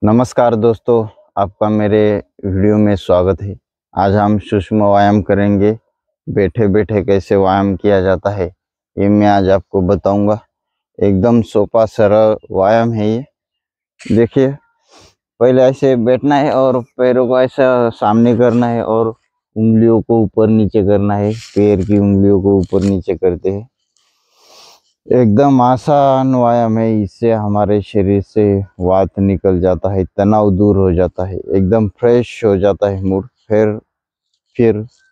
नमस्कार दोस्तों, आपका मेरे वीडियो में स्वागत है। आज हम सूक्ष्म व्यायाम करेंगे। बैठे बैठे कैसे व्यायाम किया जाता है ये मैं आज आपको बताऊंगा। एकदम सोपा सरल व्यायाम है ये। देखिए, पहले ऐसे बैठना है और पैरों को ऐसा सामने करना है और उंगलियों को ऊपर नीचे करना है। पैर की उंगलियों को ऊपर नीचे करते हैं। एकदम आसान व्यायाम है। इससे हमारे शरीर से वात निकल जाता है, तनाव दूर हो जाता है, एकदम फ्रेश हो जाता है मूड। फिर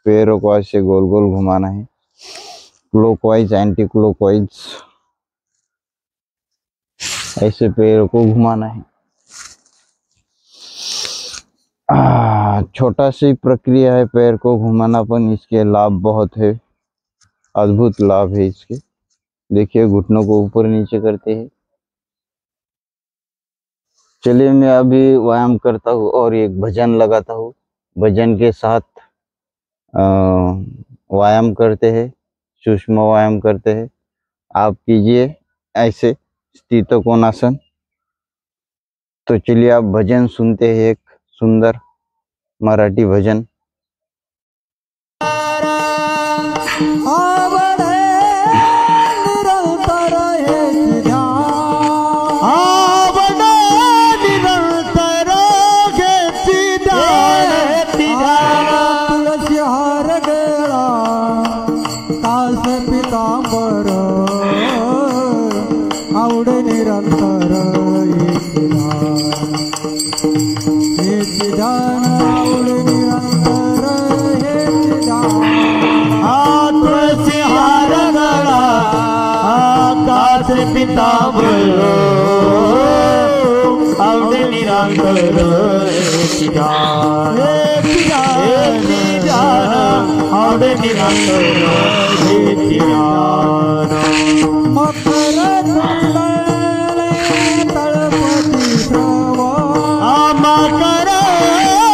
पैरों को ऐसे गोल गोल घुमाना है, क्लॉकवाइज एंटी क्लॉकवाइज, ऐसे पैरों को घुमाना है। छोटा सी प्रक्रिया है पैर को घुमाना, पर इसके लाभ बहुत है, अद्भुत लाभ है इसके। देखिए, घुटनों को ऊपर नीचे करते हैं। चलिए, मैं अभी व्यायाम करता हूँ और एक भजन लगाता हूँ। भजन के साथ व्यायाम करते हैं, सूक्ष्म व्यायाम करते हैं। आप कीजिए ऐसे स्थित कोणासन। तो चलिए, आप भजन सुनते हैं, एक सुंदर मराठी भजन। पितांबर आवडे निरांतर आवडे निरांतर मकर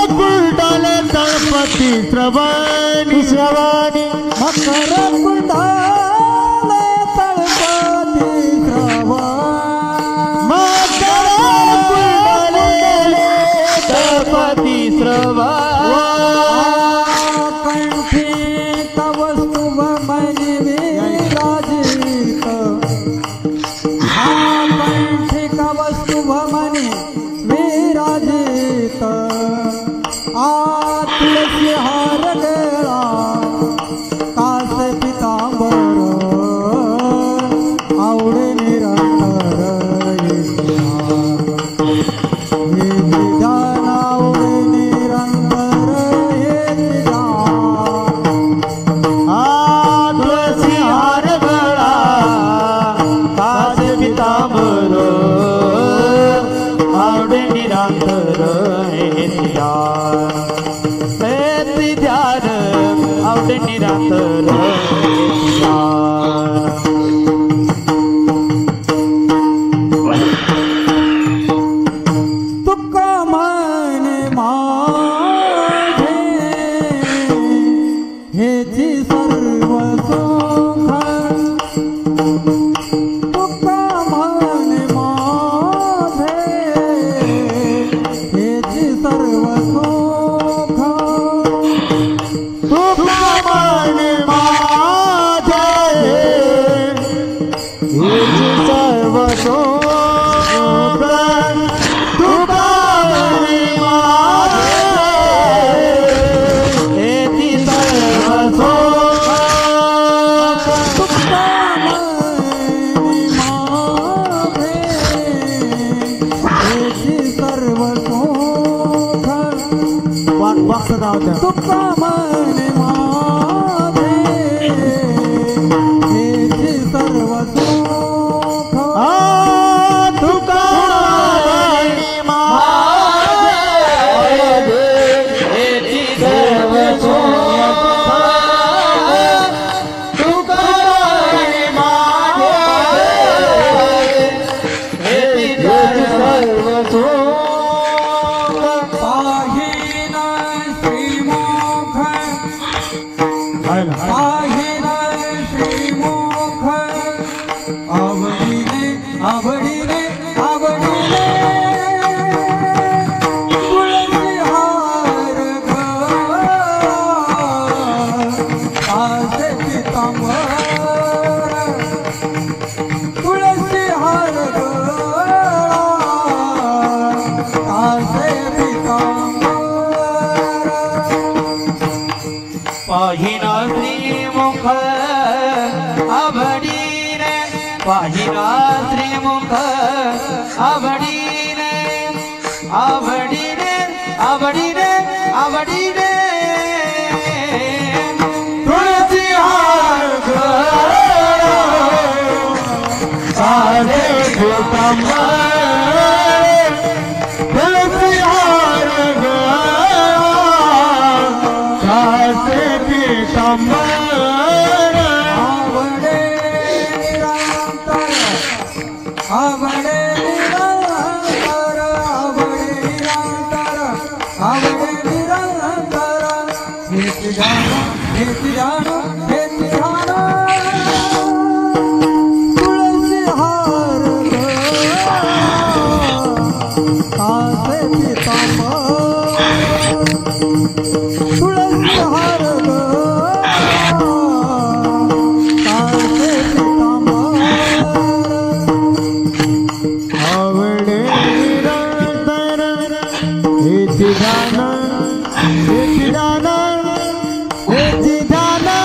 कुंडल तळपती श्रवणी श्रवणी मकर कुंडल आवडीने आवडीने आवडी रे आवडी रे आवडी रे आवडी रे तुळसी हार ग सारे तुळसी हार ग सासे पीतांबर आवडे निरंतर आवडे निरंतर आवडे निरंतर आवडे निरंतर हेती जानो हेती जानो हेती जानो तुळसी हार ग सासे पीतांबर तुळसी हार ग सासे पीतांबर आवडे निरंतर हेती जानो हेती जानो हेती जानो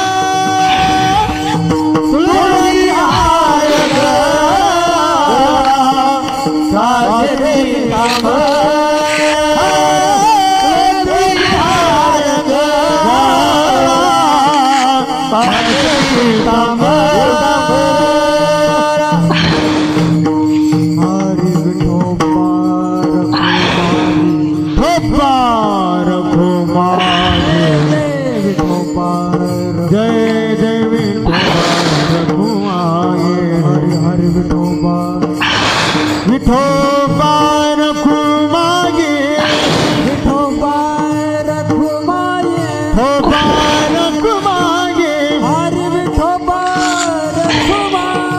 तुळसी हार ग सासे पीतांबर तुळसी हार ग सासे पीतांबर हरि विठोबार घुमाए जय जय विठोबार घुमाए हरि हरि विठोबार घुमाए विठोबार घुमाए विठोबार घुमाए हरि विठोबार घुमाए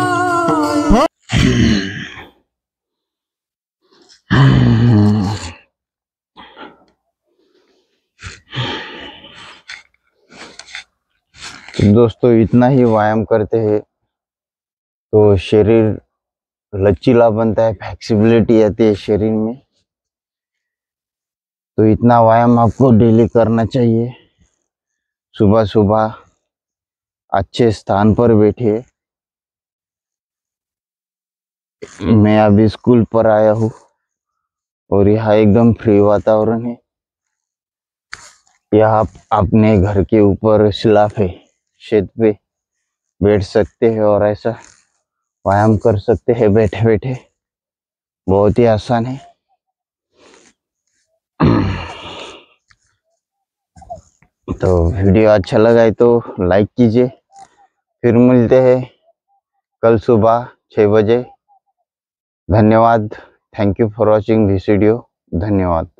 तो दोस्तों इतना ही व्यायाम करते हैं तो शरीर लचीला बनता है, फ्लेक्सिबिलिटी आती है शरीर में। तो इतना व्यायाम आपको डेली करना चाहिए। सुबह सुबह अच्छे स्थान पर बैठिए। मैं अभी स्कूल पर आया हूँ और यहाँ एकदम फ्री वातावरण है। यहाँ अपने घर के ऊपर स्लैब है, छत पे बैठ सकते हैं और ऐसा व्यायाम कर सकते हैं बैठे बैठे। बहुत ही आसान है। तो वीडियो अच्छा लगा है तो लाइक कीजिए। फिर मिलते हैं कल सुबह 6 बजे। धन्यवाद। Thank you for watching this video. धन्यवाद।